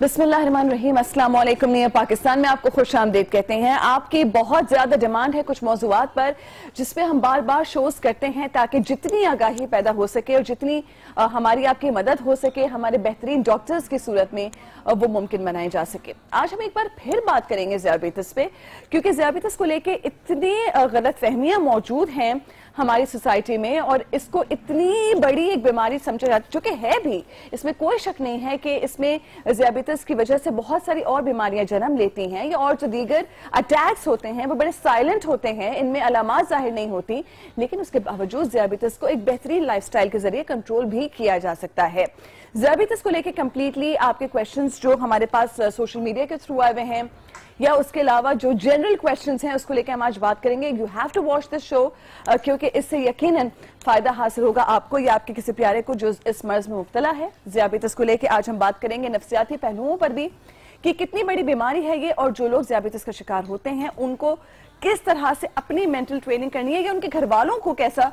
بسم اللہ الرحمن الرحیم. السلام علیکم. نیو پاکستان میں آپ کو خوش آمدید کہتے ہیں. آپ کی بہت زیادہ ڈیمانڈ ہے کچھ موضوعات پر جس پہ ہم بار بار شوز کرتے ہیں تاکہ جتنی آگاہی پیدا ہو سکے اور جتنی ہماری آپ کی مدد ہو سکے ہمارے بہترین ڈاکٹرز کی صورت میں وہ ممکن بنائے جا سکے. آج ہم ایک بار پھر بات کریں گے ذیابیطس پہ، کیونکہ ذیابیطس کو لے کے اتنی غلط فہمیاں موجود ہیں ہماری سوسائٹی میں، اور اس کو اتنی بڑی ایک بیماری سمجھا جاتا ہے، جو کہ ہے بھی. اس میں کوئی شک نہیں ہے کہ اس میں ذیابیطس کی وجہ سے بہت ساری اور بیماریاں جنم لیتی ہیں، یا اور جو دیگر اٹیکس ہوتے ہیں وہ بڑے سائلنٹ ہوتے ہیں، ان میں علامات ظاہر نہیں ہوتی، لیکن اس کے باوجود ذیابیطس کو ایک بہترین لائف سٹائل کے ذریعے کنٹرول بھی کیا جا سکتا ہے. ذیابیطس کو لے کے کمپلیٹلی آپ کے کویشچنز جو ہمارے پاس سوشل میڈیا کے تھرو آئے ہوئے ہیں، یا اس کے علاوہ جو جنرل کویشچنز ہیں، اس کو لے کے ہم آج بات کریں گے. You have to watch this show, کیونکہ اس سے یقیناً فائدہ حاصل ہوگا آپ کو یا آپ کے کسی پیارے کو جو اس مرض میں مبتلا ہے. ذیابیطس کو لے کے آج ہم بات کریں گے نفسیاتی پہلوؤں پر بھی کہ کتنی بڑی بیماری ہے یہ، اور جو لوگ ذیابیطس کا شکار ہوتے ہیں ان کو کس طرح سے اپنی مینٹل ٹریننگ کرنی ہے، یا ان کے گھر والوں کو کیسا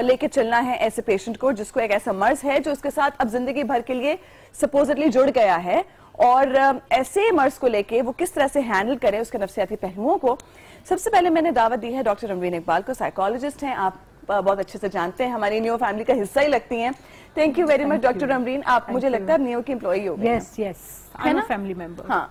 لے کے چلنا ہے ایسے پیشنٹ کو جس کو ایک ایسا مرض ہے جو اس کے ساتھ اب زندگی بھر کے لیے سپوزٹلی جڑ گیا ہے، اور ایسے مرض کو لے کے وہ کس طرح سے ہینڈل کرے اس کے نفسیاتی پہلوؤں کو. سب سے پہلے میں نے دعوت دی ہے ڈاکٹر امرین اقبال کو. سائیکالوجسٹ ہیں، آپ بہت اچھے سے جانتے ہیں، ہماری نیو فیملی کا حصہ ہی لگتی ہیں. Thank you very much doctor Amreen. آپ مجھے لگتا ہے نیو کی امپلائی ہو گئی. Yes yes, I am a family member. ہاں،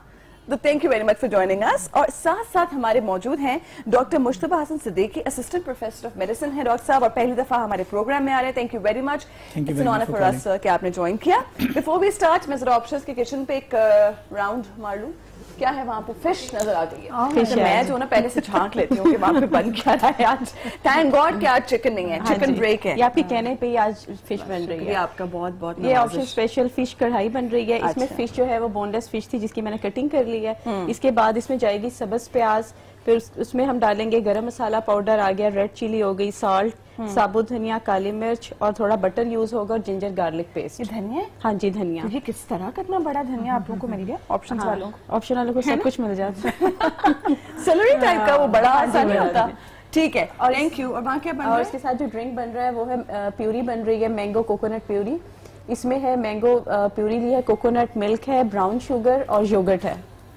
تو thank you very much for joining us. اور ساتھ ساتھ ہمارے موجود ہیں doctor Mujtaba Hasan Siddiqui, assistant professor of medicine ہے ڈاکٹر صاحب، اور پہلی دفعہ ہمارے پروگرام میں آ رہے ہیں. Thank you very much. It's an honour for us کہ آپ نے جوائن کیا. بفور وی اسٹارٹ میں ذرا آپشنز کے کچن پہ ایک راؤنڈ مار لوں. کیا ہے وہاں پہ؟ فش نظر آ گئی ہے. میں جو نا پہلے سے جھانک لیتی ہوں کہ وہاں پہ بن کیا رہا ہے آج. تھینک گاڈ کہ آج چکن نہیں ہے، چکن بریک ہے. یہ آپ کے کہنے پہ ہی آج فش بن رہی ہے. آپ کا بہت بہت یہ آپشن اسپیشل فش کڑھائی بن رہی ہے. اس میں فش جو ہے وہ بون لیس فش تھی جس کی میں نے کٹنگ کر لی ہے. اس کے بعد اس میں جائے گی سبز پیاز، پھر اس میں ہم ڈالیں گے گرم مسالہ پاؤڈر آ گیا، ریڈ چلی ہو گئی، سالٹ، ثابت دھنیا، کالی مرچ، اور تھوڑا بٹر یوز ہوگا، اور جنجر گارلک پیسٹ. یہ دھنیا؟ ہاں جی دھنیا. یہ کس طرح کتنا بڑا دھنیا آپ لوگوں کو مل گیا؟ آپشنز والوں کو، آپشن والوں کو سب کچھ مل جاتا ہے. سیلری ٹائپ کا وہ بڑا آسان نہیں ہوتا. ٹھیک ہے، تھینک یو. اور وہاں کیا بن رہا ہے؟ اور اس کے ساتھ جو ڈرنک بن رہا ہے وہ ہے پیوری بن رہی ہے، مینگو کوکونٹ پیوری. اس میں ہے مینگو پیوری لی ہے، کوکونٹ ملک ہے، براؤن شوگر اور یوگرٹ ہے.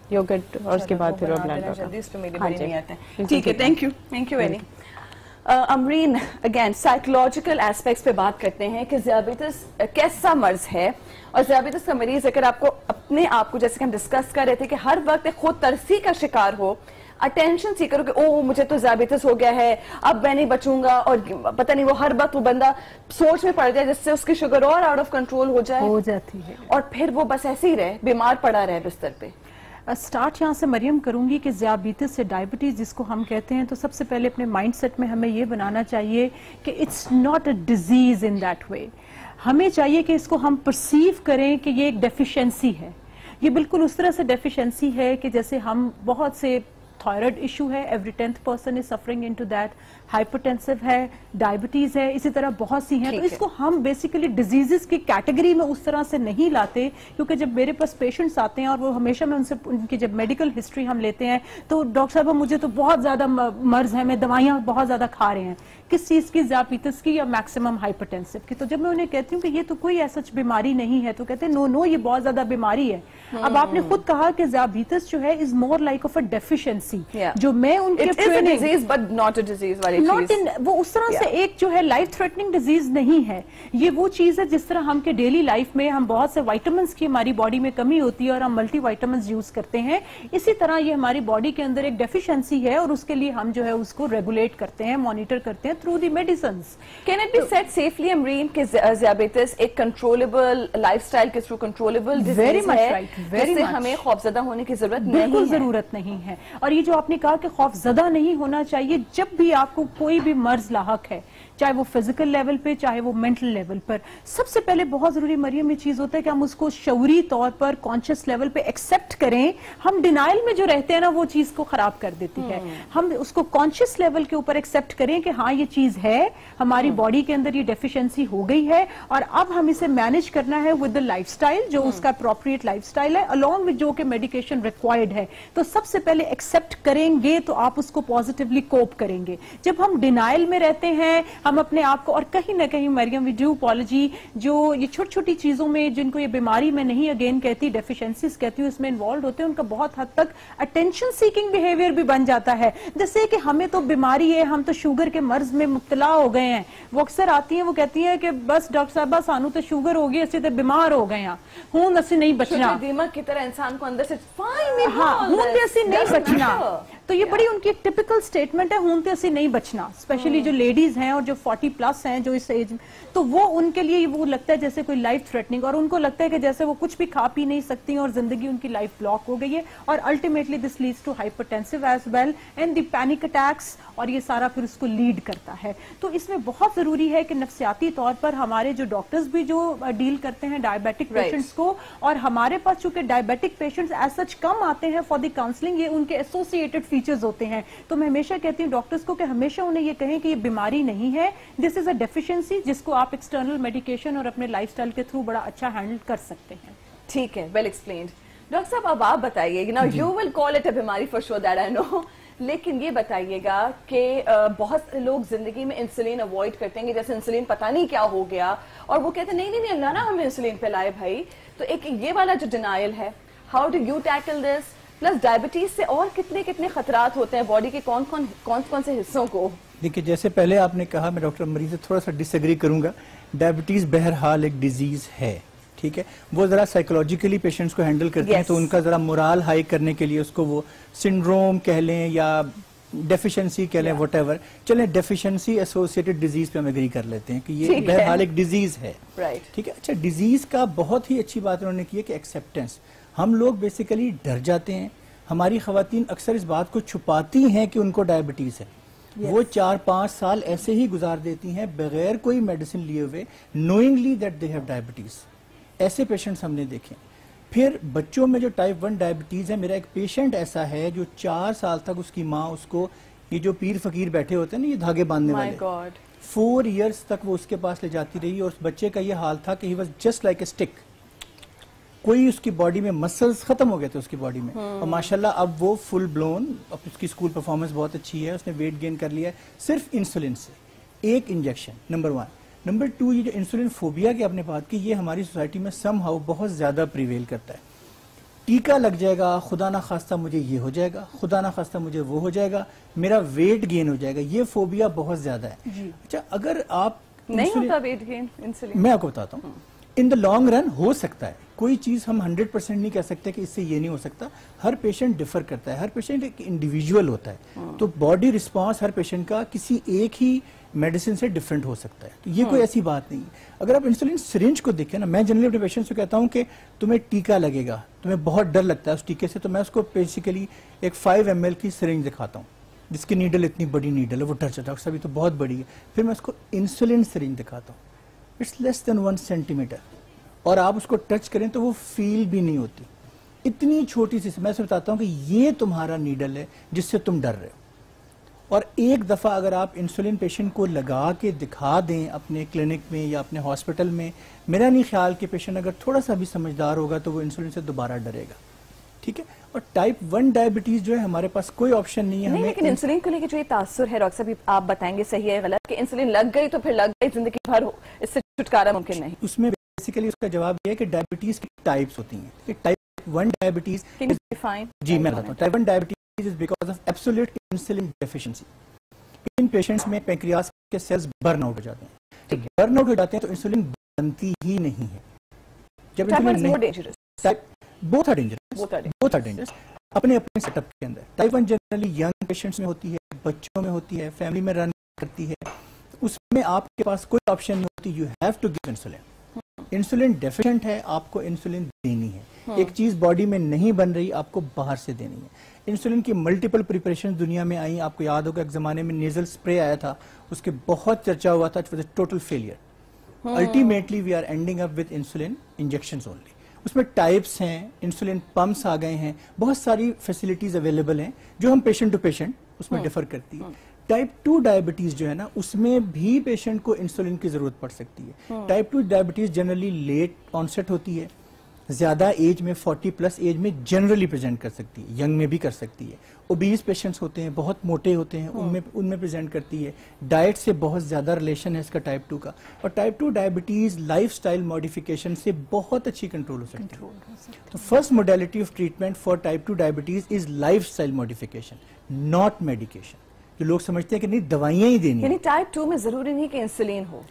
یوگرٹ اور اس کے بعد پھر وہ بلینڈ ہوگا. ٹھیک ہے، thank you. Thank you very. Amreen, again psychological aspects پہ بات کرتے ہیں کہ ذیابیطس کیسا مرض ہے، اور ذیابیطس کا مریض اگر آپ کو اپنے آپ کو، جیسے کہ ہم ڈسکس کر رہے تھے کہ ہر وقت خود ترسی کا شکار ہو، اٹینشن سیکر ہو کہ او مجھے تو ذیابیطس ہو گیا ہے، اب میں نہیں بچوں گا، اور پتہ نہیں وہ ہر وقت وہ بندہ سوچ میں پڑ جائے جس سے اس کی شوگر اور آؤٹ آف کنٹرول ہو جاتی ہے، اور پھر وہ بس ایسے ہی رہے، بیمار پڑا رہے بستر پہ. سٹارٹ یہاں سے مریم کروں گی کہ ذیابیطس سے ڈائبٹیز جس کو ہم کہتے ہیں، تو سب سے پہلے اپنے مائنڈ سیٹ میں ہمیں یہ بنانا چاہیے کہ it's not a disease in that way. ہمیں چاہیے کہ اس کو ہم پرسیو کریں کہ یہ ایک ڈیفیشنسی ہے. یہ بالکل اس طرح سے ڈیفیشنسی ہے کہ جیسے ہم بہت سے تھائرائڈ ایشو ہے، every 10th person is suffering into that, hypertensive ہے، ڈائبٹیز ہے، اسی طرح بہت سی ہیں. تو اس کو ہم بیسیکلی ڈیزیزز کی کیٹیگری میں اس طرح سے نہیں لاتے، کیونکہ جب میرے پاس پیشنٹس آتے ہیں اور وہ ہمیشہ میں ان سے ان کی جب میڈیکل ہسٹری ہم لیتے ہیں تو ڈاکٹر صاحب مجھے تو بہت زیادہ مرض ہے، میں دوائیاں بہت زیادہ کھا رہے ہیں. کس چیز کی؟ ذیابیطس کی یا میکسیمم ہائپرٹینسو کی. تو جب میں انہیں کہتی ہوں کہ یہ تو کوئی ایسا بیماری نہیں ہے تو کہتے ہیں نو یہ بہت زیادہ بیماری ہے. اب آپ نے خود کہا کہ ذیابیطس جو ہے is more like of a deficiency, جو میں ان کے وہ اس طرح سے ایک جو ہے لائف تھریٹننگ ڈیزیز نہیں ہے. یہ وہ چیز ہے جس طرح ہم کے ڈیلی لائف میں ہم بہت سے وائٹامنس کی ہماری باڈی میں کمی ہوتی ہے اور ہم ملٹی وائٹامنس یوز کرتے ہیں، اسی طرح یہ ہماری باڈی کے اندر ایک ڈیفیشنسی ہے، اور اس کے لیے ہم جو ہے اس کو ریگولیٹ کرتے ہیں، مانیٹر کرتے ہیں through the medicines. Can it be said safely Amreen کہ ذیابیطس ایک کنٹرولبل لائف سٹائل کے تھرو کنٹرولبل ڈیزیز ہے، جس سے ہمیں خوفزدہ ہونے کی ضرورت نہیں ہے؟ بالکل ضرورت نہیں ہے. اور یہ جو آپ نے کہا کہ خوفزدہ نہیں ہونا چاہیے، جب بھی آپ کو کوئی بھی مرض لاحق ہے، چاہے وہ فزیکل لیول پہ چاہے وہ مینٹل لیول پر، سب سے پہلے بہت ضروری مریم یہ چیز ہوتا ہے کہ ہم اس کو شعوری طور پر کانشیس لیول پہ ایکسپٹ کریں. ہم ڈینائل میں جو رہتے ہیں نا وہ چیز کو خراب کر دیتی ہے. ہم اس کو کانشیس لیول کے اوپر ایکسپٹ کریں کہ ہاں یہ چیز ہے، ہماری باڈی کے اندر یہ ڈیفیشنسی ہو گئی ہے، اور اب ہم اسے مینج کرنا ہے ود دا لائف سٹائل جو اس کا اپروپریٹ لائف سٹائل ہے، along with جو کہ میڈیکیشن ریکوائرڈ ہے. تو سب سے پہلے ایکسپٹ کریں گے تو آپ اس کو پازیٹیولی کوپ کریں گے. جب ہم ڈینائل میں رہتے ہیں، ہم اپنے آپ کو, اور کہیں نہ کہیں مریم وی ڈو اپالوجی, جو یہ چھوٹی چھوٹی چیزوں میں جن کو یہ بیماری میں نہیں اگین کہتی, ڈیفیشنسیز کہتی ہوں, اس میں انوالوڈ ہوتے ہیں, ان کا بہت حد تک اٹینشن سیکنگ بیہیویئر بھی بن جاتا ہے. جیسے کہ ہمیں تو بیماری ہے, ہم تو شوگر کے مرض میں مبتلا ہو گئے ہیں, وہ اکثر آتی ہیں, وہ کہتی ہیں کہ بس ڈاکٹر صاحبہ سانو تو شوگر ہو گئی, اسی تے بیمار ہو گئے ہیں, ہوں اسی نہیں بچنا, دیمک کی طرح انسان کو اندر سے ہوں تے اسی نہیں بچنا. تو یہ بڑی ان کی ایک ٹپیکل سٹیٹمنٹ ہے, ہوں تے اسی نہیں بچنا. اسپیشلی جو لیڈیز ہیں اور جو 40+ ہیں جو اس ایج میں, تو وہ ان کے لیے وہ لگتا ہے جیسے کوئی لائف تھریٹنگ, اور ان کو لگتا ہے کہ جیسے وہ کچھ بھی کھا پی نہیں سکتی اور زندگی ان کی لائف بلاک ہو گئی ہے, اور ultimately this leads to hypertensive as well and the panic attacks, اور یہ سارا پھر اس کو لیڈ کرتا ہے. تو اس میں بہت ضروری ہے کہ نفسیاتی طور پر ہمارے جو ڈاکٹرز بھی جو ڈیل کرتے ہیں ڈائبیٹک پیشنٹس کو, اور ہمارے پاس چونکہ ڈائبیٹک پیشنٹس ایز سچ کم آتے ہیں فار دی کاؤنسلنگ, یہ ان کے ایسوسیٹڈ فیچرز ہوتے ہیں. تو میں ہمیشہ کہتی ہوں ڈاکٹرز کو کہ ہمیشہ انہیں یہ کہیں کہ یہ بیماری نہیں ہے, دس از اے ڈیفیشنسی جس کو آپ ایکسٹرنل میڈیکیشن اور اپنے لائف سٹائل کے تھرو بڑا اچھا ہینڈل کر سکتے ہیں. ٹھیک ہے, ویل ایکسپلینڈ. ڈاکٹر صاحب اب آپ بتائیے, you will call it a بیماری فار شور دیٹ آئی نو, لیکن یہ بتائیے گا کہ بہت سے لوگ زندگی میں انسولین اوائڈ کرتے ہیں کہ جیسے انسولین پتہ نہیں کیا ہو گیا, اور وہ کہتے ہیں نہیں نہیں اللہ نا ہمیں انسولین پہ لائے بھائی. تو ایک یہ والا جو ڈینائل ہے, how do you tackle this? Plus diabetes سے اور کتنے کتنے خطرات ہوتے ہیں باڈی کے, کون سے حصوں کو؟ دیکھیے جیسے پہلے آپ نے کہا, میں ڈاکٹر مریض سے تھوڑا سا ڈس ایگری کروں گا. ڈائبٹیز بہرحال ایک ڈیزیز ہے, ٹھیک ہے, وہ ذرا سائیکولوجیکلی پیشنٹس کو ہینڈل کرتے ہیں, تو ان کا ذرا مورال ہائی کرنے کے لیے اس کو وہ سنڈروم کہہ لیں یا ڈیفیشنسی کہہ لیں, وٹ ایور. چلیں ڈیفیشنسی ایسوسیٹڈ ڈیزیز پہ ہم ایگری کر لیتے ہیں کہ یہ بہرحال ایک ڈیزیز ہے, ٹھیک ہے. اچھا, ڈیزیز کا بہت ہی اچھی بات انہوں نے کی ہے کہ ایکسیپٹنس. ہم لوگ بیسیکلی ڈر جاتے ہیں, ہماری خواتین اکثر اس بات کو چھپاتی ہیں کہ ان کو ڈائبٹیز ہے. وہ 4-5 سال ایسے ہی گزار دیتی ہیں بغیر کوئی میڈیسن لیے ہوئے, knowingly that they have diabetes. ایسے پیشنٹس ہم نے دیکھے. پھر بچوں میں جو ٹائپ 1 ڈائبٹیز ہے, میرا ایک پیشنٹ ایسا ہے جو 4 سال تک اس کی ماں اس کو, یہ جو پیر فقیر بیٹھے ہوتے ہیں نا یہ دھاگے باندھنے والے, 4 ایئرس تک وہ اس کے پاس لے جاتی رہی, اور اس بچے کا یہ حال تھا کہ he was just like a stick. کوئی اس کی باڈی میں مسلز ختم ہو گئے تھے اس کی باڈی میں, اور ماشاءاللہ اب وہ فل بلون, اب اس کی اسکول پرفارمنس بہت اچھی ہے, اس نے ویٹ گین کر لیا ہے صرف انسولین سے, ایک انجیکشن. نمبر 1. نمبر 2, یہ جو انسولین فوبیا کی آپ نے بات کی, یہ ہماری سوسائٹی میں سم ہاؤ بہت زیادہ پریویل کرتا ہے. ٹیکا لگ جائے گا, خدا نہ خواستہ مجھے یہ ہو جائے گا, خدا نہ خواستہ مجھے وہ ہو جائے گا, میرا ویٹ گین ہو جائے گا, یہ فوبیا بہت زیادہ ہے. اچھا, اگر آپ نہیں ہوتا ویٹ گین انسولین, میں آپ کو بتاتا ہوں, ان دا لانگ رن ہو سکتا ہے. کوئی چیز ہم 100% نہیں کہہ سکتے کہ اس سے یہ نہیں ہو سکتا. ہر پیشنٹ ڈفر کرتا ہے, ہر پیشنٹ ایک انڈیویجول ہوتا ہے, تو باڈی رسپانس ہر پیشنٹ کا کسی ایک ہی میڈیسن سے ڈفرنٹ ہو سکتا ہے. تو یہ کوئی ایسی بات نہیں. اگر آپ انسولین سرنج کو دیکھیں نا, میں جنرلی اپنے پیشنٹ سے کہتا ہوں کہ تمہیں ٹیکا لگے گا, تمہیں بہت ڈر لگتا ہے اس ٹیکے سے, تو میں اس کو بیسیکلی ایک 5 ml کی سرنج دکھاتا ہوں جس کی نیڈل اتنی بڑی نیڈل ہے, وہ ڈر جاتا ہے ڈاکٹر صاحب یہ تو بہت بڑی ہے. پھر میں اس کو انسولین سرنج دکھاتا ہوں, it's less than 1 centimetre, اور آپ اس کو ٹچ کریں تو وہ فیل بھی نہیں ہوتی, اتنی چھوٹی سی. میں سے بتاتا ہوں کہ یہ تمہارا نیڈل ہے جس سے تم ڈر رہے ہو. اور ایک دفعہ اگر آپ انسولین پیشنٹ کو لگا کے دکھا دیں اپنے کلینک میں یا اپنے ہاسپٹل میں, میرا نہیں خیال کہ پیشنٹ اگر تھوڑا سا بھی سمجھدار ہوگا تو وہ انسولین سے دوبارہ ڈرے گا, ٹھیک ہے. اور ٹائپ 1 ڈائبٹیز جو ہے ہمارے پاس کوئی آپشن نہیں ہے. نہیں, لیکن انسولین کو لے کے جو یہ تاثر ہے ڈاکٹر صاحب آپ بتائیں گے صحیح ہے غلط, کہ انسولین لگ گئی تو پھر لگ گئی, زندگی بھر اس سے چھٹکارا ممکن نہیں. اس میں بیسیکلی اس کا جواب یہ ہے کہ ڈائبٹیز کی ٹائپس ہوتی ہیں. ٹائپ 1 ڈائبٹیز, جی میں بتاتا ہوں, type 1 diabetes is because of absolute insulin deficiency. In patients میں پینکریاس کے سیلز برن آؤٹ ہو جاتے ہیں. جب برن آؤٹ ہو جاتے ہیں تو انسولین بنتی ہی نہیں ہے. جب بوتھ آر ڈینجرس اپنے سیٹ اپ کے اندر. ٹائپ 1 جنرلی ینگ پیشنٹس میں ہوتی ہے, بچوں میں ہوتی ہے, فیملی میں رن کرتی ہے. اس میں آپ کے پاس کوئی آپشن نہیں ہوتی, you have to give insulin. Insulin deficient ہے, آپ کو انسولین دینی ہے. ایک چیز باڈی میں نہیں بن رہی, آپ کو باہر سے دینی ہے. انسولین کی ملٹیپل پریپریشن دنیا میں آئیں. آپ کو یاد ہوگا ایک زمانے میں نیزل سپرے آیا تھا, اس کے بہت چرچا ہوا تھا, total failure. Ultimately we are ending up with insulin injections only. اس میں ٹائپس ہیں, انسولین پمپس آ گئے ہیں, بہت ساری فیسلٹیز اویلیبل ہیں جو ہم پیشنٹ ٹو پیشنٹ اس میں ڈیفر کرتی ہے. ٹائپ 2 ڈائبٹیز جو ہے نا, اس میں بھی پیشنٹ کو انسولین کی ضرورت پڑ سکتی ہے. Type 2 diabetes generally late onset ہوتی ہے, زیادہ ایج میں 40 پلس ایج میں جنرلی پریزنٹ کر سکتی ہے, ینگ میں بھی کر سکتی ہے. اوبیز پیشنٹس ہوتے ہیں, بہت موٹے ہوتے ہیں, ان میں پریزنٹ کرتی ہے. ڈائٹ سے بہت زیادہ ریلیشن ہے اس کا ٹائپ 2 کا, اور type 2 diabetes life style modification سے بہت اچھی کنٹرول ہو سکتی ہے. تو first modality of treatment for type 2 diabetes is life style modification, not medication. جو لوگ سمجھتے ہیں کہ نہیں دوائیاں ہی دینی, یعنی ٹائپ 2 میں ضروری نہیں کہ انسولین ہو.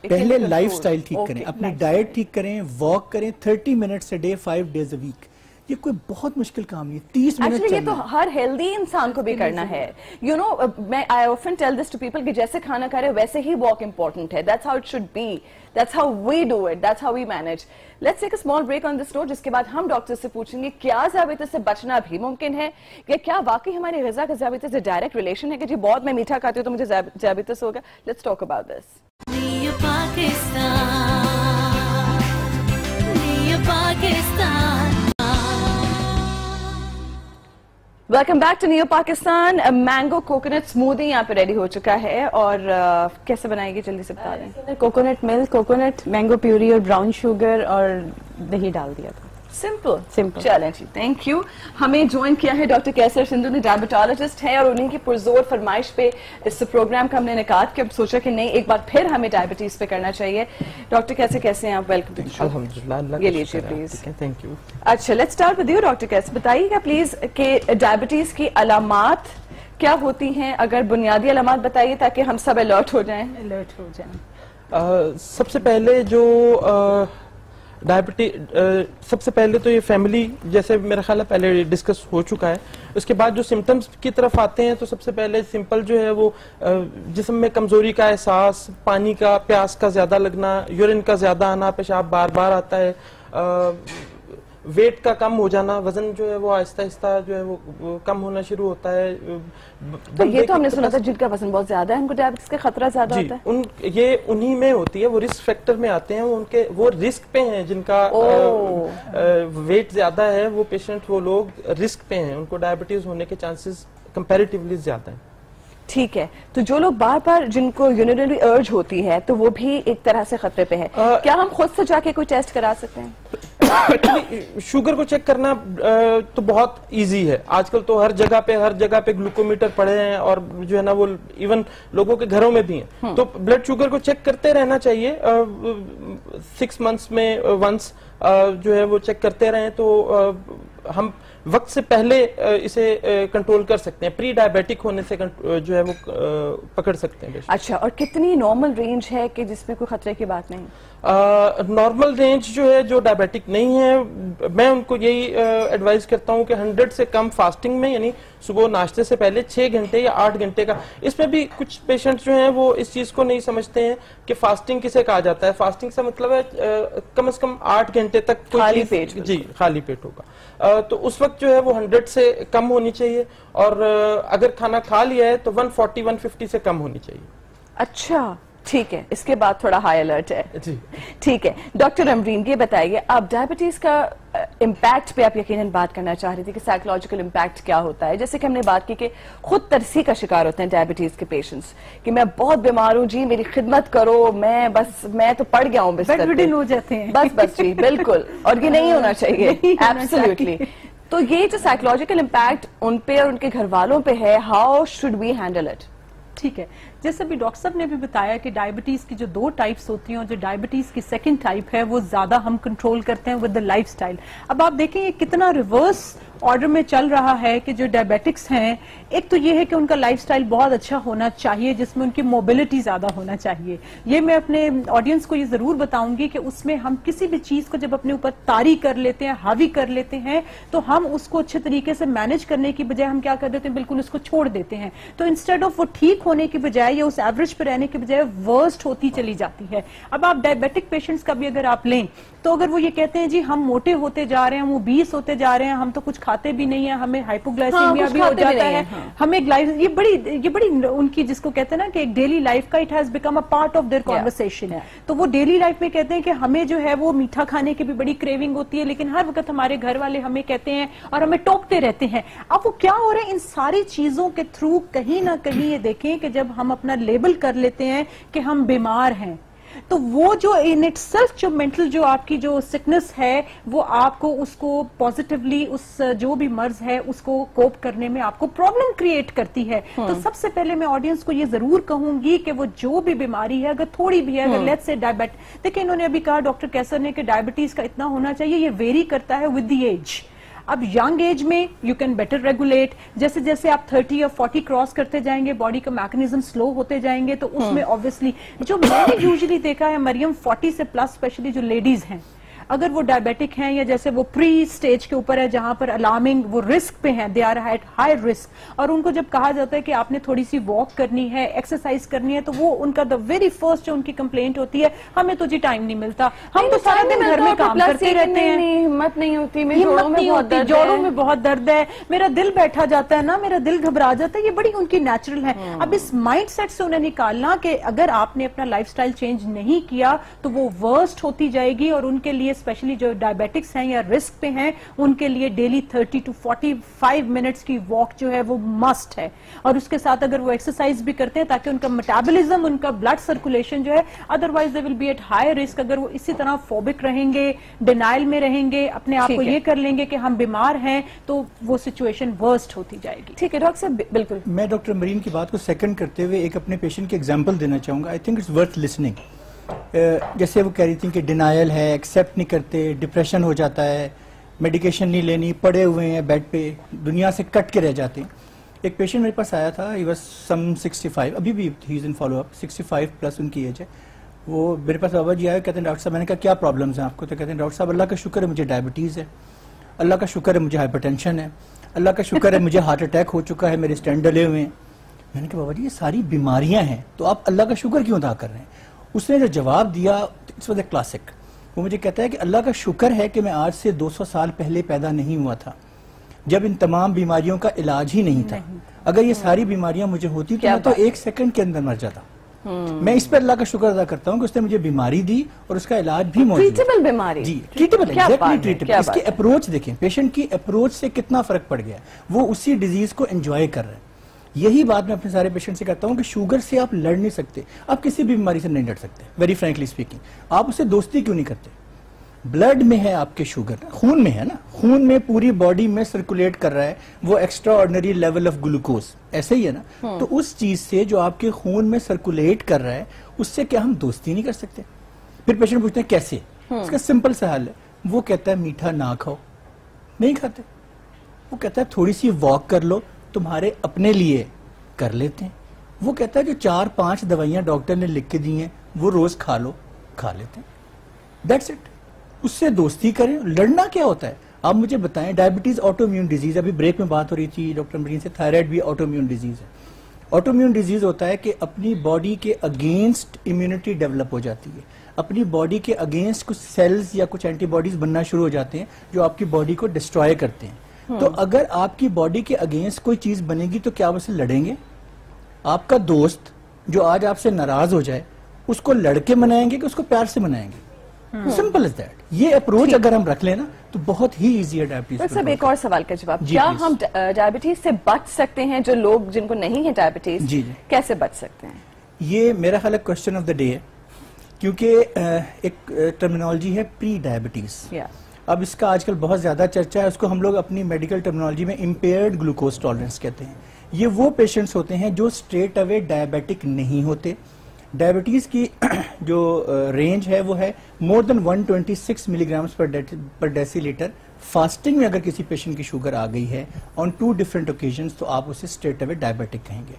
پہلے لائف سٹائل ٹھیک کریں, اپنی ڈائٹ ٹھیک کریں, واک کریں 30 minutes a day 5 days a week. یہ کوئی بہت مشکل کام نہیں, 30 منٹ یہ تو ہر ہیلدی انسان کو بھی کرنا ہے. یو نو, میں I often tell this to people کہ جیسے کھانا کھا رہے ویسے ہی واک امپورٹنٹ ہے. That's how it should be, that's how we do it, that's how we manage. Let's take a small break on this note, جس کے بعد ہم ڈاکٹر سے پوچھیں گے کیا ذیابیطس سے بچنا بھی ممکن ہے, یا کیا واقعی ہماری غذا کا ذیابیطس سے ڈائریکٹ ریلیشن ہے کہ جی بہت میں میٹھا کھاتی ہوں تو مجھے ذیابیطس ہوگا. Let's talk about this. Welcome back to new Pakistan. Mango coconut smoothie یہاں پہ ریڈی ہو چکا ہے, اور کیسے بنائے گی جلدی سے بتا دیں. کوکونٹ ملک, کوکونٹ, مینگو پیوری اور براؤن شوگر اور دہی ڈال دیا تھا. سمپل. چلیں جی, تھینک یو. ہمیں جوائن کیا ہے ڈاکٹر کیسر سندھو نے, ڈائبٹالوجسٹ ہیں, اور انہیں کی پرزور فرمائش پہ اس پروگرام کا ہم نے انعقاد کیا. سوچا کہ نہیں ایک بار پھر ہمیں ڈائبٹیز پہ کرنا چاہیے. ڈاکٹر کیسے ہیں آپ؟ ویلکم. الحمدللہ, یہ لیجیے پلیز. Thank you. اچھا, let's start with you doctor Qaiser. بتائیے گا پلیز کہ ڈائبٹیز کی علامات کیا ہوتی ہیں, اگر بنیادی علامات بتائیے تاکہ ہم سب الرٹ ہو جائیں. سب سے پہلے جو سب سے پہلے تو یہ فیملی, جیسے میرا خیال ہے پہلے ڈسکس ہو چکا ہے. اس کے بعد جو سمٹمز کی طرف آتے ہیں تو سب سے پہلے سمپل جو ہے وہ جسم میں کمزوری کا احساس, پانی کا پیاس کا زیادہ لگنا, یورین کا زیادہ آنا, پیشاب بار بار آتا ہے, ویٹ کا کم ہو جانا, وزن جو ہے وہ آہستہ آہستہ جو ہے وہ کم ہونا شروع ہوتا ہے. تو یہ تو ہم نے سنا تھا جن کا وزن بہت زیادہ ہے ان کو ڈائبٹیز کا خطرہ زیادہ ہوتا ہے. یہ انہی میں ہوتی ہے, وہ رسک فیکٹر میں آتے ہیں, وہ رسک پہ ہیں. جن کا ویٹ زیادہ ہے وہ پیشنٹ, وہ لوگ رسک پہ ہیں, ان کو ڈائبٹیز ہونے کے چانسز کمپیریٹیولی زیادہ ہیں. ٹھیک ہے. تو جو لوگ بار بار جن کو یونیرری ارج ہوتی ہے تو وہ بھی ایک طرح سے خطرے پہ ہے. کیا ہم خود سے جا کے کوئی ٹیسٹ کرا سکتے ہیں؟ شوگر کو چیک کرنا تو بہت ایزی ہے. آج کل تو ہر جگہ پہ گلوکومیٹر پڑے ہیں, اور جو ہے نا وہ ایون لوگوں کے گھروں میں بھی ہیں. تو بلڈ شوگر کو چیک کرتے رہنا چاہیے, 6 months میں ونس جو ہے وہ چیک کرتے رہیں تو ہم وقت سے پہلے اسے کنٹرول کر سکتے ہیں. پری ڈائبیٹک ہونے سے جو ہے وہ پکڑ سکتے ہیں. اچھا, اور کتنی نارمل رینج ہے کہ جس میں کوئی خطرے کی بات نہیں؟ نارمل رینج جو ہے, جو ڈائبیٹک نہیں ہے, میں ان کو یہی ایڈوائز کرتا ہوں کہ 100 سے کم فاسٹنگ میں, یعنی صبح ناشتے سے پہلے 6 گھنٹے یا 8 گھنٹے کا. اس میں بھی کچھ پیشنٹ جو ہیں وہ اس چیز کو نہیں سمجھتے ہیں کہ فاسٹنگ کسے کہا جاتا ہے. فاسٹنگ سے مطلب ہے کم از کم 8 گھنٹے تک خالی پیٹ. جی, خالی پیٹ ہوگا. تو اس وقت جو ہے وہ 100 سے کم ہونی چاہیے, اور اگر کھانا کھا لیا ہے تو 140-150 سے کم ہونی چاہیے. اچھا, ٹھیک ہے. اس کے بعد تھوڑا ہائی الرٹ ہے. جی, ٹھیک ہے. ڈاکٹر امرین, یہ بتائیے آپ ڈائبٹیز کا امپیکٹ پہ آپ یقیناً بات کرنا چاہ رہی تھی کہ سائیکولوجیکل امپیکٹ کیا ہوتا ہے. جیسے کہ ہم نے بات کی کہ خود ترسی کا شکار ہوتے ہیں ڈائبٹیز کے پیشنٹس, کہ میں بہت بیمار ہوں جی, میری خدمت کرو, میں تو پڑ گیا ہوں بستر پہ, ہو جاتے ہیں. بس جی, بالکل. اور یہ نہیں ہونا چاہیے. ایبسلیوٹلی. تو یہ جو سائیکولوجیکل امپیکٹ ان پہ اور ان کے گھر والوں پہ ہے, how should we handle it? ٹھیک ہے, جیسے بھی ڈاکٹر صاحب نے بھی بتایا کہ ڈائبٹیز کی جو 2 ٹائپس ہوتی ہیں, اور جو ڈائبٹیز کی سیکنڈ ٹائپ ہے وہ زیادہ ہم کنٹرول کرتے ہیں ود دا لائف سٹائل. اب آپ دیکھیں یہ کتنا ریورس آرڈر میں چل رہا ہے کہ جو ڈائبیٹکس ہیں, ایک تو یہ ہے کہ ان کا لائف سٹائل بہت اچھا ہونا چاہیے جس میں ان کی موبلٹی زیادہ ہونا چاہیے. یہ میں اپنے آڈینس کو یہ ضرور بتاؤں گی کہ اس میں ہم کسی بھی چیز کو جب اپنے اوپر طاری کر لیتے ہیں, حاوی کر لیتے ہیں, تو ہم اس کو اچھے طریقے سے مینج کرنے کی بجائے ہم کیا کر دیتے ہیں, بالکل اس کو چھوڑ دیتے ہیں. تو انسٹیڈ آف وہ ٹھیک ہونے کی بجائے یا اس ایوریج پہ رہنے کی بجائے ورسٹ ہوتی چلی جاتی ہے. اب آپ ڈائبیٹک پیشنٹس کا بھی اگر آپ لیں تو اگر وہ یہ کہتے ہیں جی ہم موٹے ہوتے جا رہے ہیں, ہم obese ہوتے جا رہے ہیں, ہم تو کچھ کھاتے بھی نہیں ہیں, ہمیں ہائپوگلائسیمیا بھی ہو جاتا ہے, ہمیں یہ بڑی ان کی جس کو کہتے ہیں نا کہ ایک ڈیلی لائف کا it has become a part of their conversation. تو وہ ڈیلی لائف میں کہتے ہیں کہ ہمیں جو ہے وہ میٹھا کھانے کی بھی بڑی کریونگ ہوتی ہے, لیکن ہر وقت ہمارے گھر والے ہمیں کہتے ہیں اور ہمیں ٹوکتے رہتے ہیں. اب وہ کیا ہو رہا ہے, ان ساری چیزوں کے تھرو کہیں نہ کہیں یہ دیکھیں کہ جب ہم اپنا لیبل کر لیتے ہیں کہ ہم بیمار ہیں, تو وہ جو ان اٹ سیلف جو مینٹل جو آپ کی جو سکنس ہے وہ آپ کو اس کو پازیٹیولی اس جو بھی مرض ہے اس کو کوپ کرنے میں آپ کو پرابلم کریٹ کرتی ہے. تو سب سے پہلے میں آڈینس کو یہ ضرور کہوں گی کہ وہ جو بھی بیماری ہے اگر تھوڑی بھی ہے, اگر لیٹس سے ڈائبٹیز, دیکھیں انہوں نے ابھی کہا ڈاکٹر کیسر نے کہ ڈائبٹیز کا اتنا ہونا چاہیے, یہ ویری کرتا ہے ود دی ایج. اب ینگ ایج میں یو کین بیٹر ریگولیٹ, جیسے جیسے آپ 30 اور 40 کراس کرتے جائیں گے باڈی کا میکنزم سلو ہوتے جائیں گے, تو اس میں obviously جو میں نے یوزلی دیکھا ہے مریم 40 سے پلس اسپیشلی جو لیڈیز ہیں اگر وہ ڈائبیٹک ہیں یا جیسے وہ پری سٹیج کے اوپر ہے جہاں پر الارمنگ وہ رسک پہ ہیں, they are at high risk, اور ان کو جب کہا جاتا ہے کہ آپ نے تھوڑی سی واک کرنی ہے, ایکسرسائز کرنی ہے, تو وہ ان کا دا ویری فرسٹ جو ان کی کمپلینٹ ہوتی ہے ہمیں تو جی ٹائم نہیں ملتا, ہم تو سارا دن گھر میں کام کرتے رہتے ہیں, ہمت نہیں ہوتی, جوڑوں میں بہت درد ہے, میرا دل بیٹھا جاتا ہے نا, میرا دل گھبرا جاتا ہے, یہ بڑی ان کی نیچرل ہے. اب اس مائنڈ سیٹ سے انہیں نکالنا کہ اگر آپ نے اپنا لائف سٹائل چینج نہیں کیا تو وہ ورسٹ ہوتی جائے گی, اور ان کے لیے اسپیشلی جو ڈائبیٹکس ہیں یا رسک پہ ہیں ان کے لیے ڈیلی 30 to 45 منٹس کی واک جو ہے وہ مسٹ ہے, اور اس کے ساتھ اگر وہ ایکسرسائز بھی کرتے ہیں تاکہ ان کا میٹابولزم, ان کا بلڈ سرکولیشن جو ہے, otherwise they will be at high risk. اگر وہ اسی طرح فوبک رہیں گے, ڈینائل میں رہیں گے, اپنے آپ کو یہ کر لیں گے کہ ہم بیمار ہیں, تو وہ سچویشن ورسٹ ہوتی جائے گی. ٹھیک ہے ڈاکٹر صاحب, بالکل میں ڈاکٹر مریم کی بات کو سیکنڈ کرتے ہوئے ایک اپنے پیشنٹ کی ایگزامپل دینا چاہوں گا. I think it's worth listening. جیسے وہ کہہ رہی تھیں کہ ڈینائل ہے, ایکسیپٹ نہیں کرتے, ڈپریشن ہو جاتا ہے, میڈیکیشن نہیں لینی, پڑے ہوئے ہیں بیڈ پہ, دنیا سے کٹ کے رہ جاتے ہیں. ایک پیشنٹ میرے پاس آیا تھا, ہی واز سم 65, ابھی بھی ہی از ان فالو اپ, 65 پلس ان کی ایج ہے. وہ میرے پاس بابا جی آئے, کہتے ہیں ڈاکٹر صاحب, میں نے کہا کیا پرابلمس ہیں آپ کو؟ تو کہتے ہیں ڈاکٹر صاحب اللہ کا شکر ہے مجھے ڈائبٹیز ہے, اللہ کا شکر ہے مجھے ہائپر ٹینشن ہے, اللہ کا شکر ہے مجھے ہارٹ اٹیک ہو چکا ہے, میرے اسٹینڈ ڈلے ہوئے ہیں. میں نے کہا بابا جی یہ ساری بیماریاں ہیں تو آپ اللہ کا شکر کیوں ادا کر رہے ہیں؟ اس نے جو جواب دیا اٹس واز اے کلاسک. وہ مجھے کہتا ہے کہ اللہ کا شکر ہے کہ میں آج سے 200 سال پہلے پیدا نہیں ہوا تھا جب ان تمام بیماریوں کا علاج ہی نہیں تھا. اگر یہ ساری بیماریاں مجھے ہوتی تو میں تو 1 سیکنڈ کے اندر مر جاتا. میں اس پر اللہ کا شکر ادا کرتا ہوں کہ اس نے مجھے بیماری دی اور اس کا علاج بھی موجود ہے. ٹریٹیبل بیماری, جی ٹریٹیبل, ایگزیکٹلی ٹریٹیبل. اس کی اپروچ دیکھیں, پیشنٹ کی اپروچ سے کتنا فرق پڑ گیا, وہ اسی ڈیزیز کو انجوائے کر رہے ہیں. یہی بات میں اپنے سارے پیشنٹ سے کہتا ہوں کہ شوگر سے آپ لڑ نہیں سکتے, آپ کسی بھی بیماری سے نہیں لڑ سکتے, ویری فرینکلی اسپیکنگ. آپ اسے دوستی کیوں نہیں کرتے؟ بلڈ میں ہے آپ کے شوگر, خون میں ہے نا, خون میں پوری باڈی میں سرکولیٹ کر رہا ہے وہ extra ordinary level of glucose, ایسے ہی ہے نا. تو اس چیز سے جو آپ کے خون میں سرکولیٹ کر رہا ہے اس سے کیا ہم دوستی نہیں کر سکتے؟ پھر پیشنٹ پوچھتے ہیں کیسے؟ اس کا سمپل سا حل ہے. وہ کہتا ہے میٹھا نہ کھاؤ, نہیں کھاتے. وہ کہتا ہے تھوڑی سی واک کر لو, تمہارے اپنے لیے کر لیتے ہیں. وہ کہتا ہے جو 4-5 دوائیاں ڈاکٹر نے لکھ کے دی ہیں وہ روز کھا لو, کھا لیتے ہیں. That's it. اس سے دوستی کریں. لڑنا کیا ہوتا ہے آپ مجھے بتائیں؟ ڈائبٹیز آٹو امیون ڈیزیز, ابھی بریک میں بات ہو رہی تھی ڈاکٹر مرین سے, تھائرائڈ بھی آٹو امیون ڈیزیز ہے. آٹو امیون ڈیزیز ہوتا ہے کہ اپنی باڈی کے اگینسٹ امیونٹی ڈیولپ ہو جاتی ہے, اپنی باڈی کے اگینسٹ کچھ سیلز یا کچھ اینٹی باڈیز بننا شروع ہو جاتے ہیں جو آپ کی باڈی کو ڈسٹروائے کرتے ہیں. تو اگر آپ کی باڈی کے اگینسٹ کوئی چیز بنے گی تو کیا آپ اسے لڑیں گے؟ آپ کا دوست جو آج آپ سے ناراض ہو جائے اس کو لڑ کے منائیں گے کہ اس کو پیار سے منائیں گے؟ Simple is that. یہ اپروچ اگر ہم رکھ لیں نا تو بہت ہی ایزی ہے ڈائبٹیز. ڈاکٹر صاحب ایک اور سوال کا جواب, کیا ہم ڈائبٹیز سے بچ سکتے ہیں؟ جو لوگ جن کو نہیں ہے ڈائبٹیز کیسے بچ سکتے ہیں؟ یہ میرا خیال ہے کوسچن آف دا ڈے ہے, کیونکہ ایک ٹرمینالوجی ہے پری ڈائبٹیز. اب اس کا آج کل بہت زیادہ چرچا ہے, اس کو ہم لوگ اپنی میڈیکل ٹرمینالوجی میں امپیئرڈ گلوکوز ٹالرنس کہتے ہیں. یہ وہ پیشنٹس ہوتے ہیں جو اسٹریٹ اوے ڈائبیٹک نہیں ہوتے. ڈائبٹیز کی جو رینج ہے وہ ہے مور دین 126 ملی گرامز پر ڈیسی لیٹر. فاسٹنگ میں اگر کسی پیشنٹ کی شوگر آ گئی ہے آن 2 ڈفرنٹ اوکیزنز تو آپ اسے اسٹریٹ اوے ڈائبیٹک کہیں گے.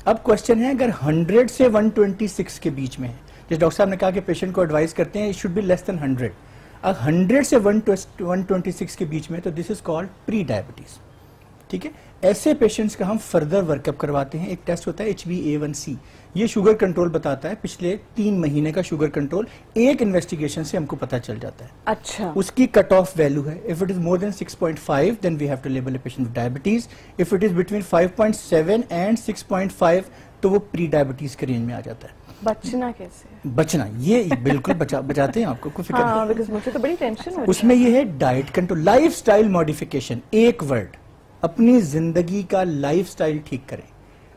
اب کوشچن ہے اگر 100 سے 126 کے بیچ میں ہے, جس ڈاکٹر صاحب نے کہا کہ پیشنٹ کو ایڈوائز کرتے ہیں اٹ شوڈ بی لیس دین 100. اب 100 سے 126 کے بیچ میں تو دس از کالڈ پری ڈائبٹیز. ٹھیک ہے, ایسے پیشنٹس کا ہم فردر ورک اپ کرواتے ہیں. ایک ٹیسٹ ہوتا ہے HbA1c, یہ شوگر کنٹرول بتاتا ہے پچھلے 3 مہینے کا شوگر کنٹرول. ایک انویسٹیگیشن سے ہم کو پتا چل جاتا ہے. اچھا, اس کی کٹ آف ویلو ہے. if it is more than 6.5 then we have to label a patient with diabetes. if it is between 5.7 and 6.5 تو وہ پری ڈائبٹیز کے رینج میں آ جاتا ہے. بچنا کیسے؟ بچنا یہ بالکل بچاتے ہیں آپ کو, کوئی فکر نہیں. because مجھے تو بڑی ٹینشن ہو رہی ہے. اس میں یہ ہے diet control, life style modification. ایک ورڈ, اپنی زندگی کا لائف سٹائل ٹھیک کریں.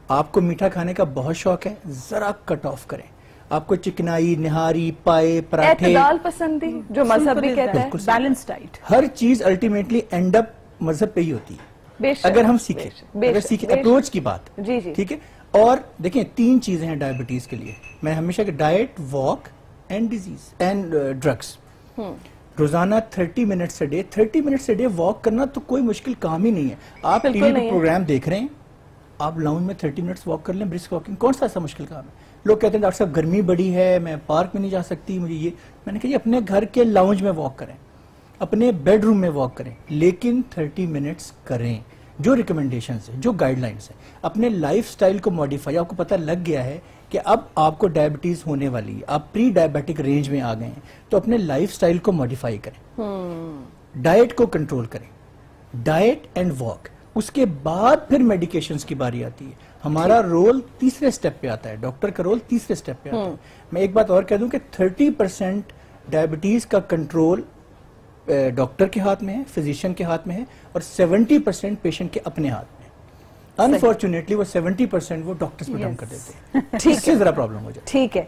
آپ کو میٹھا کھانے کا بہت شوق ہے, ذرا کٹ آف کریں. آپ کو چکنائی، نہاری، پائے، پراٹھے، اعتدال پسندی جو مذہب بھی کہتا ہے، بیلنس ڈائٹ، ہر چیز الٹیمیٹلی اینڈ اپ مذہب پہ ہی ہوتی ہے بے شک، اگر ہم سیکھیں اپروچ کی بات، جی جی ٹھیک ہے. اور دیکھیں 3 چیزیں ہیں ڈائبٹیز کے لیے، میں ہمیشہ کہ diet, walk and disease and drugs. روزانہ 30 minutes a day, 30 minutes a day walk کرنا تو کوئی مشکل کام ہی نہیں ہے. آپ ٹی وی پہ پروگرام دیکھ رہے ہیں، آپ لاؤنج میں 30 منٹس واک کر لیں، برسک واکنگ، کون سا ایسا مشکل کام ہے؟ لوگ کہتے ہیں ڈاکٹر صاحب گرمی بڑی ہے، میں پارک میں نہیں جا سکتی، مجھے یہ. میں نے کہا یہ اپنے گھر کے لاؤنج میں واک کریں، اپنے بیڈ روم میں واک کریں، لیکن 30 منٹس کریں. جو ریکمنڈیشنز ہیں، جو گائیڈ لائنز ہیں، اپنے لائف سٹائل کو ماڈیفائی. آپ کو پتہ لگ گیا ہے کہ اب آپ کو ڈائبٹیز ہونے والی ہے، آپ پری ڈائبیٹک رینج میں آ گئے ہیں، تو اپنے لائف سٹائل کو ماڈیفائی کریں، ڈائٹ کو کنٹرول کریں، ڈائٹ اینڈ واک. اس کے بعد پھر میڈیکیشنز کی باری آتی ہے. ہمارا رول تیسرے سٹیپ پہ آتا ہے، ڈاکٹر کا رول تیسرے سٹیپ پہ آتا ہے. میں ایک بات اور کہہ دوں کہ 30% ڈائبٹیز کا کنٹرول ڈاکٹر کے ہاتھ میں ہے، فزیشین کے ہاتھ میں ہے، اور 70% پیشنٹ کے اپنے ہاتھ میں ہے. انفارچونیٹلی وہ 70% وہ ڈاکٹرز پہ ڈم کر دیتے ہیں. ٹھیک ہے، ذرا پرابلم ہو جائے. ٹھیک ہے.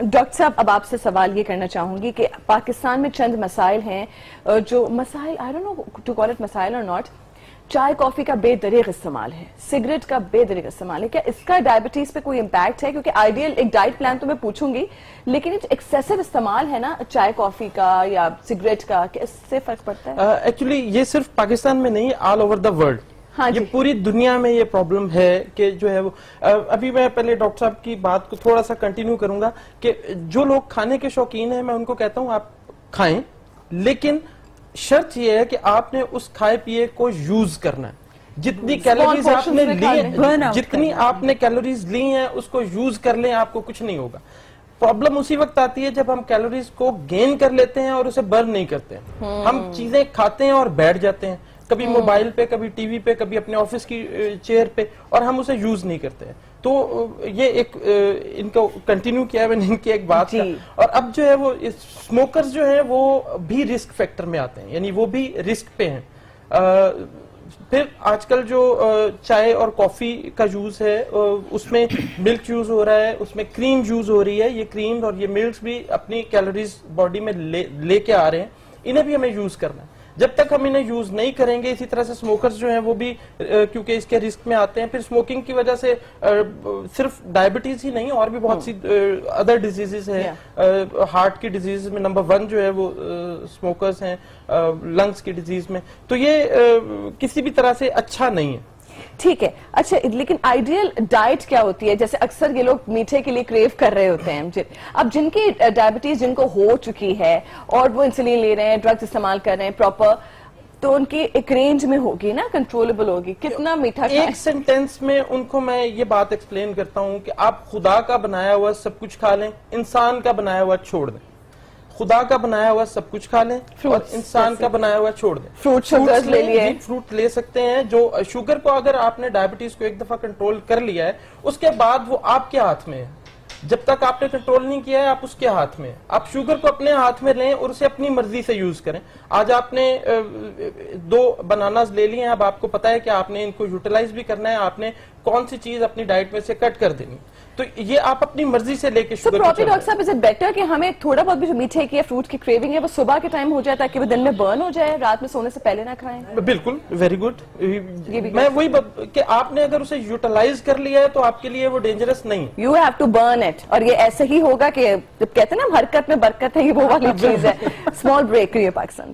ڈاکٹر صاحب اب آپ سے سوال یہ کرنا چاہوں گی کہ پاکستان میں چند مسائل ہیں جو مسائل I don't know to call it مسائل اور ناٹ. چائے کافی کا بے دریغ استعمال ہے، سگریٹ کا بے دریغ استعمال ہے. کیا اس کا ڈائبٹیز پہ کوئی امپیکٹ ہے؟ کیونکہ آئیڈیل ایک ڈائٹ پلان تو میں پوچھوں گی، لیکن ایکسیسو استعمال ہے نا چائے کافی کا یا سگریٹ کا، کیا اس سے فرق پڑتا ہے؟ ایکچولی یہ صرف پاکستان میں نہیں، آل اوور دا ورلڈ. یہ پوری دنیا میں یہ پرابلم ہے کہ جو ہے وہ ابھی میں پہلے ڈاکٹر صاحب کی بات کو تھوڑا سا کنٹینیو کروں گا کہ جو لوگ کھانے کے شوقین ہیں میں ان کو کہتا ہوں آپ کھائیں، لیکن شرط یہ ہے کہ آپ نے اس کھائے پیے کو یوز کرنا ہے. جتنی کیلوریز آپ نے لی، جتنی آپ نے کیلوریز لی ہیں اس کو یوز کر لیں، آپ کو کچھ نہیں ہوگا. پرابلم اسی وقت آتی ہے جب ہم کیلوریز کو گین کر لیتے ہیں اور اسے برن نہیں کرتے ہیں. ہم چیزیں کھاتے ہیں اور بیٹھ جاتے ہیں، کبھی موبائل پہ، کبھی ٹی وی پہ، کبھی اپنے آفس کی چیئر پہ، اور ہم اسے یوز نہیں کرتے ہیں. تو یہ ایک ان کو کنٹینیو کیا ہے میں نے ان کی ایک بات کا. اور اب جو ہے وہ اسموکرز جو ہیں وہ بھی رسک فیکٹر میں آتے ہیں، یعنی وہ بھی رسک پہ ہیں. پھر آج کل جو چائے اور کافی کا یوز ہے اس میں ملک یوز ہو رہا ہے، اس میں کریم یوز ہو رہی ہے. یہ کریم اور یہ ملکس بھی اپنی کیلوریز باڈی میں لے کے آ رہے ہیں، انہیں بھی ہمیں یوز کرنا ہے. جب تک ہم انہیں یوز نہیں کریں گے، اسی طرح سے اسموکرز جو ہیں وہ بھی کیونکہ اس کے رسک میں آتے ہیں. پھر اسموکنگ کی وجہ سے صرف ڈائبٹیز ہی نہیں، اور بھی بہت سی ادر ڈیزیزز ہیں. ہارٹ کی ڈیزیز میں نمبر 1 جو ہے وہ اسموکرز ہیں، لنگز کی ڈیزیز میں. تو یہ کسی بھی طرح سے اچھا نہیں ہے. ٹھیک ہے. اچھا، لیکن آئیڈیل ڈائٹ کیا ہوتی ہے؟ جیسے اکثر یہ لوگ میٹھے کے لیے کریو کر رہے ہوتے ہیں. اب جن کی ڈائبٹیز جن کو ہو چکی ہے اور وہ انسولین لے رہے ہیں، ڈرگز استعمال کر رہے ہیں پراپر، تو ان کی ایک رینج میں ہوگی نا، کنٹرولبل ہوگی. کتنا میٹھا کھائیں؟ ایک سینٹینس میں ان کو میں یہ بات ایکسپلین کرتا ہوں کہ آپ خدا کا بنایا ہوا سب کچھ کھا لیں، انسان کا بنایا ہوا چھوڑ دیں. خدا کا بنایا ہوا سب کچھ کھا لیں اور انسان کا بنایا ہوا چھوڑ دیں. فروٹ لے سکتے ہیں. جو شوگر کو اگر آپ نے ڈائبٹیز کو ایک دفعہ کنٹرول کر لیا ہے، اس کے بعد وہ آپ کے ہاتھ میں ہے. جب تک آپ نے کنٹرول نہیں کیا ہے آپ اس کے ہاتھ میں. آپ شوگر کو اپنے ہاتھ میں لیں اور اسے اپنی مرضی سے یوز کریں. آج آپ نے 2 بناناز لے لیے ہیں، اب آپ کو پتا ہے کہ آپ نے ان کو یوٹیلائز بھی کرنا ہے، آپ نے کون سی چیز اپنی ڈائٹ میں سے کٹ کر دینی. تو یہ آپ اپنی مرضی سے لے کے شوگر کو ڈاکٹر صاحب، از اٹ بیٹر کہ ہمیں تھوڑا بہت بھی جو میٹھے کی یا فروٹ کی کریونگ ہے وہ صبح کے ٹائم ہو جائے تاکہ وہ دن میں برن ہو جائے، رات میں سونے سے پہلے نہ کھائیں؟ بالکل، ویری گڈ. میں وہی کہ آپ نے اگر اسے یوٹیلائز کر لیا ہے تو آپ کے لیے وہ ڈینجرس نہیں. You have to burn it. اور یہ ایسے ہی ہوگا کہ جب کہتے ہیں نا حرکت میں برکت ہے، یہ وہ والی چیز ہے. Small break. Pakistan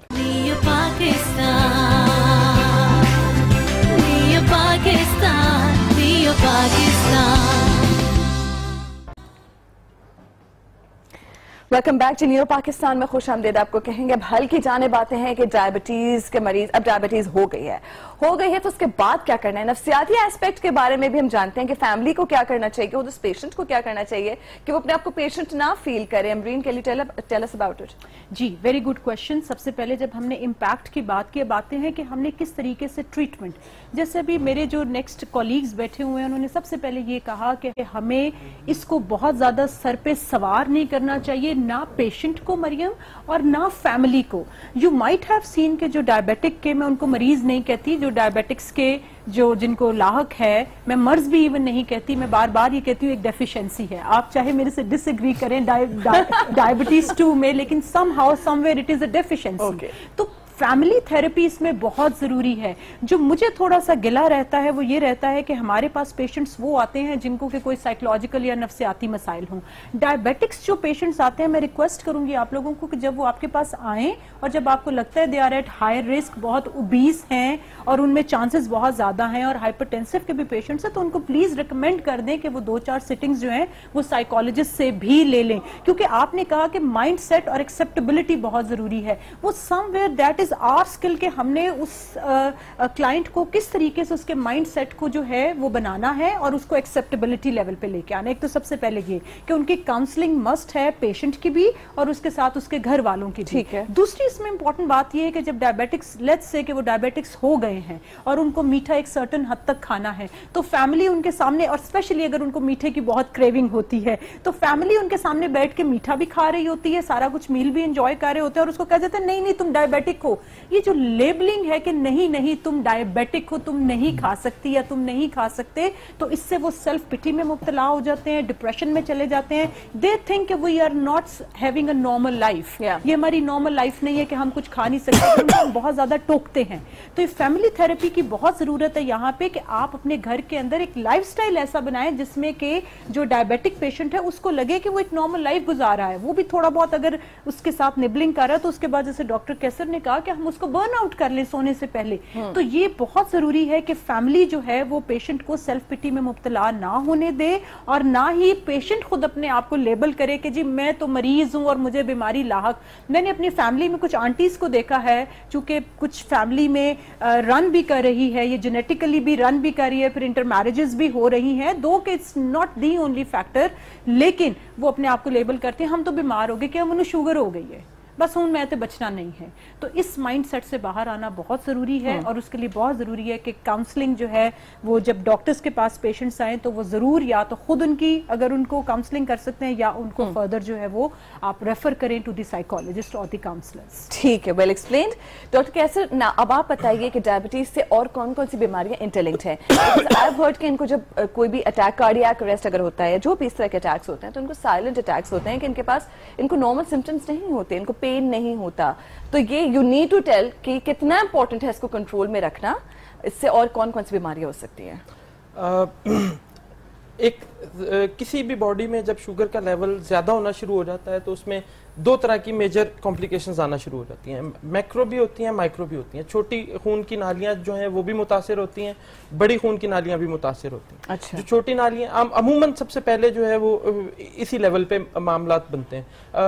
welcome back to new Pakistan میں خوش آمدید آپ کو کہیں گے. اب حل کی جانب آتے ہیں کہ ڈائبٹیز کے مریض، اب ڈائبٹیز ہو گئی ہے تو اس کے بعد کیا کرنا ہے. نفسیاتی ایسپیکٹ کے بارے میں بھی ہم جانتے ہیں کہ فیملی کو کیا کرنا چاہیے، اس پیشنٹ کو کیا کرنا چاہیے کہ وہ اپنے آپ کو پیشنٹ نہ فیل کرے. امرین کے لیے ٹیل اس اباؤٹ اٹ. جی، ویری گڈ کوشچن. سب سے پہلے جب ہم نے امپیکٹ کی بات کی، باتیں ہیں کہ ہم نے کس طریقے سے ٹریٹمنٹ، جیسے ابھی میرے جو نیکسٹ کولیگز بیٹھے ہوئے ہیں انہوں نے سب سے پہلے یہ کہا کہ ہمیں اس کو بہت زیادہ سر پہ سوار نہیں کرنا چاہیے، نہ پیشنٹ کو مریم اور نہ فیملی کو. یو مائٹ ہیو سین کہ جو ڈائبیٹک کے, میں ان کو مریض نہیں کہتی, جو ڈائبیٹکس کے جو جن کو لاحق ہے, میں مرض بھی ایون نہیں کہتی, میں بار بار یہ کہتی ہوں ایک ڈیفیشنسی ہے. آپ چاہے میرے سے ڈس ایگری کریں ڈائبٹیز 2 میں, لیکن some how some where it is a deficiency. تو فیملی تھراپی اس میں بہت ضروری ہے. جو مجھے تھوڑا سا گلا رہتا ہے وہ یہ رہتا ہے کہ ہمارے پاس پیشنٹس وہ آتے ہیں جن کو کہ کوئی سائیکولوجیکل یا نفسیاتی مسائل ہوں. ڈائبیٹکس جو پیشنٹس آتے ہیں, میں ریکویسٹ کروں گی آپ لوگوں کو کہ جب وہ آپ کے پاس آئیں اور جب آپ کو لگتا ہے they are at high risk, بہت اوبیس ہیں اور ان میں چانسز بہت زیادہ ہیں اور ہائپر ٹینسو کے بھی پیشنٹس ہیں, تو ان کو پلیز ریکمینڈ کر دیں کہ وہ 2-4 سٹنگز جو ہیں وہ سائیکولوجسٹ سے بھی لے لیں. کیونکہ آپ نے کہا کہ مائنڈ سیٹ اور ایکسیپٹیبلٹی بہت ضروری ہے. وہ سم ویئر دیٹ آر اسکل کہ ہم نے اس کلائنٹ کو کس طریقے سے اس کے مائنڈ سیٹ کو جو ہے وہ بنانا ہے اور اس کو ایکسیپٹیبلٹی لیول پہ لے کے آنا. ایک تو سب سے پہلے یہ کہ ان کی کاؤنسلنگ مسٹ ہے, پیشنٹ کی بھی اور اس کے ساتھ اس کے گھر والوں کی بھی. دوسری اس میں امپورٹنٹ بات یہ ہے کہ جب ڈائبیٹکس لیٹس سے کہ وہ ڈائبیٹکس ہو گئے ہیں اور ان کو میٹھا ایک سرٹن حد تک کھانا ہے, تو فیملی ان کے سامنے, اور اسپیشلی اگر ان کو میٹھے کی بہت کریونگ ہوتی ہے, تو فیملی ان کے سامنے بیٹھ کے میٹھا بھی کھا رہی ہوتی ہے, سارا کچھ میل بھی انجوائے کر رہے ہوتے ہیں, اور اس کو کہہ دیتے ہیں نہیں تم ڈائبیٹک ہو. یہ جو لیبلنگ ہے کہ نہیں تم ڈائبیٹک ہو, تم نہیں کھا سکتی یا تم نہیں کھا سکتے, تو اس سے وہ سیلف پٹی میں مبتلا ہو جاتے ہیں, ڈپریشن میں چلے جاتے ہیں. دے تھنک کہ we are not having a normal life, یہ ہماری نارمل لائف نہیں ہے کہ ہم کچھ کھا نہیں سکتے, ہم بہت زیادہ ٹوکتے ہیں. تو یہ فیملی تھراپی کی بہت ضرورت ہے یہاں پہ کہ آپ اپنے گھر کے اندر ایک لائف سٹائل ایسا بنائیں جس میں کہ جو ڈائبیٹک پیشنٹ ہے اس کو لگے کہ وہ ایک نارمل لائف گزار رہا ہے. وہ بھی تھوڑا بہت اگر اس کے ساتھ نبلنگ کر رہا ہے تو اس کے بعد جیسے ڈاکٹر کیسر نے کہا کہ ہم اس کو برن آؤٹ کر لیں سونے سے پہلے. تو یہ بہت ضروری ہے کہ فیملی جو ہے وہ پیشنٹ کو سیلف پٹی میں مبتلا نہ ہونے دے, اور نہ ہی پیشنٹ خود اپنے آپ کو لیبل کرے کہ جی میں تو مریض ہوں اور مجھے بیماری لاحق. میں نے اپنی فیملی میں کچھ آنٹیز کو دیکھا ہے, چونکہ کچھ فیملی میں رن بھی کر رہی ہے, یہ جینیٹیکلی بھی رن بھی کر رہی ہے, پھر انٹر میرجز بھی ہو رہی ہیں, دو کہ it's not the only factor, لیکن وہ اپنے آپ کو لیبل کرتے ہیں ہم تو بیمار ہو گئے, کہ ہم انہیں شوگر ہو گئی ہے, بس ہوں میں تے بچنا نہیں ہے. تو اس مائنڈ سیٹ سے باہر آنا بہت ضروری ہے, اور اس کے لیے بہت ضروری ہے کہ کاؤنسلنگ جو ہے وہ جب ڈاکٹرز کے پاس پیشنٹس آئیں تو وہ ضرور یا تو خود ان کی اگر ان کو کاؤنسلنگ کر سکتے ہیں, یا ان کو فردر جو ہے وہ آپ ریفر کریں ٹو دی سائیکالوجسٹ اور دی کاؤنسلرز. ٹھیک ہے, ویل ایکسپلینڈ. ڈاکٹر کیسر, اب آپ بتائیے کہ ڈائبٹیز سے اور کون کون سی بیماریاں انٹرلنکڈ ہیں؟ آئی ہیو ہرڈ کہ ان کو جب کوئی بھی اٹیک, کارڈیاک اریسٹ اگر ہوتا ہے, جو بھی اس طرح کے اٹیکس ہوتے ہیں, تو ان کو سائلنٹ اٹیکس ہوتے ہیں کہ ان کے پاس ان کو نارمل سمپٹمس نہیں ہوتے, ان کو پین نہیں ہوتا. تو یہ یو نیڈ ٹو ٹیل کہ کتنا امپورٹنٹ ہے اس کو کنٹرول میں رکھنا. اس سے اور کون کون سی بیماریاں ہو سکتی ہیں؟ ایک کسی بھی باڈی میں جب شوگر کا لیول زیادہ ہونا شروع ہو جاتا ہے تو اس میں 2 طرح کی میجر کمپلیکیشنز آنا شروع ہو جاتی ہیں. میکرو بھی ہوتی ہیں, مائکرو بھی ہوتی ہیں. چھوٹی خون کی نالیاں جو ہیں وہ بھی متاثر ہوتی ہیں, بڑی خون کی نالیاں بھی متاثر ہوتی ہیں. جو چھوٹی نالیاں عموماً سب سے پہلے جو ہے وہ اسی لیول پہ معاملات بنتے ہیں.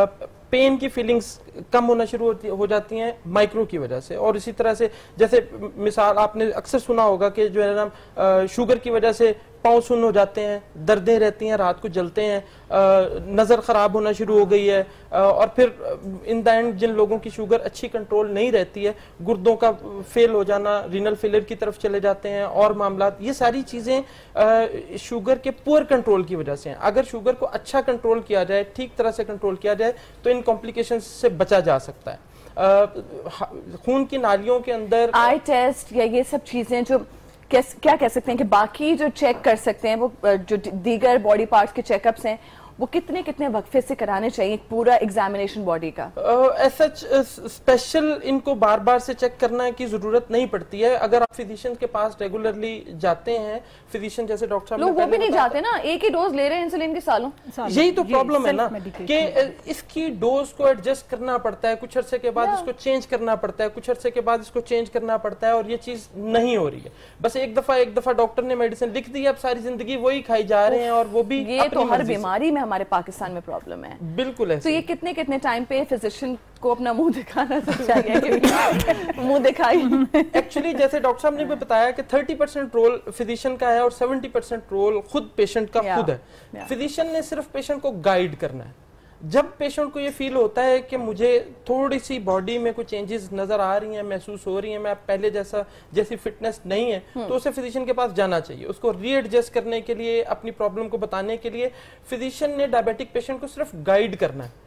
پین کی فیلنگز کم ہونا شروع ہو جاتی ہیں مائکرو کی وجہ سے, اور اسی طرح سے جیسے مثال آپ نے اکثر سنا ہوگا کہ جو ہے نا شوگر کی وجہ سے پاؤں سن ہو جاتے ہیں, دردیں رہتی ہیں, رات کو جلتے ہیں, نظر خراب ہونا شروع ہو گئی ہے, اور پھر ان دا اینڈ جن لوگوں کی شوگر اچھی کنٹرول نہیں رہتی ہے, گردوں کا فیل ہو جانا, رینل فیلر کی طرف چلے جاتے ہیں اور معاملات. یہ ساری چیزیں شوگر کے پور کنٹرول کی وجہ سے ہیں. اگر شوگر کو اچھا کنٹرول کیا جائے, ٹھیک طرح سے کنٹرول کیا جائے, تو ان کمپلیکیشنز سے بچا جا سکتا ہے. خون کی نالیوں کے اندر آئی ٹیسٹ یا یہ سب چیزیں جو کیا کہہ سکتے ہیں کہ باقی جو چیک کر سکتے ہیں, وہ جو دیگر باڈی پارٹس کے چیک اپس ہیں, وہ کتنے وقفے سے کرانے چاہیے پورا ایگزامینیشن باڈی کا؟ ایسا اسپیشل ان کو بار بار سے چیک کرنے کی ضرورت نہیں پڑتی ہے. اگر آپ فزیشین کے پاس ریگولرلی جاتے ہیں, فزیشین جیسے ڈاکٹر صاحب لوگ وہ بھی نہیں جاتے نا, ایک ہی ڈوز لے رہے ہیں انسولین کی سالوں. یہی تو پرابلم ہے نا کہ اس کی ڈوز کو ایڈجسٹ کرنا پڑتا ہے, کچھ عرصے کے بعد اس کو چینج کرنا پڑتا ہے, کچھ عرصے کے بعد اس کو چینج کرنا پڑتا ہے, اور یہ چیز نہیں ہو رہی ہے. بس ایک دفعہ ڈاکٹر نے میڈیسن لکھ دی, اب ساری زندگی وہی کھائی جا رہے ہیں, اور وہ بھی یہ تو ہر بیماری میں ہمارے پاکستان میں پرابلم ہے. بالکل ہے. تو یہ کتنے ٹائم پہ فزیشین کو اپنا منہ دکھانا چاہیے کہ منہ دکھائی؟ ایکچولی جیسے ڈاکٹر صاحب نے بھی بتایا کہ 30% رول فزیشین کا ہے اور 70% رول خود پیشنٹ کا خود ہے. فزیشین نے صرف پیشنٹ کو گائیڈ کرنا ہے. جب پیشنٹ کو یہ فیل ہوتا ہے کہ مجھے تھوڑی سی باڈی میں کوئی چینجز نظر آ رہی ہیں, محسوس ہو رہی ہیں, میں پہلے جیسی فٹنس نہیں ہے, تو اسے فزیشین کے پاس جانا چاہیے. اس کو ری ایڈجسٹ کرنے کے لیے, اپنی پرابلم کو بتانے کے لیے فزیشین نے ڈائبیٹک پیشنٹ کو صرف گائیڈ کرنا ہے.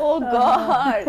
Oh God.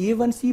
A1C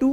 2,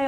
I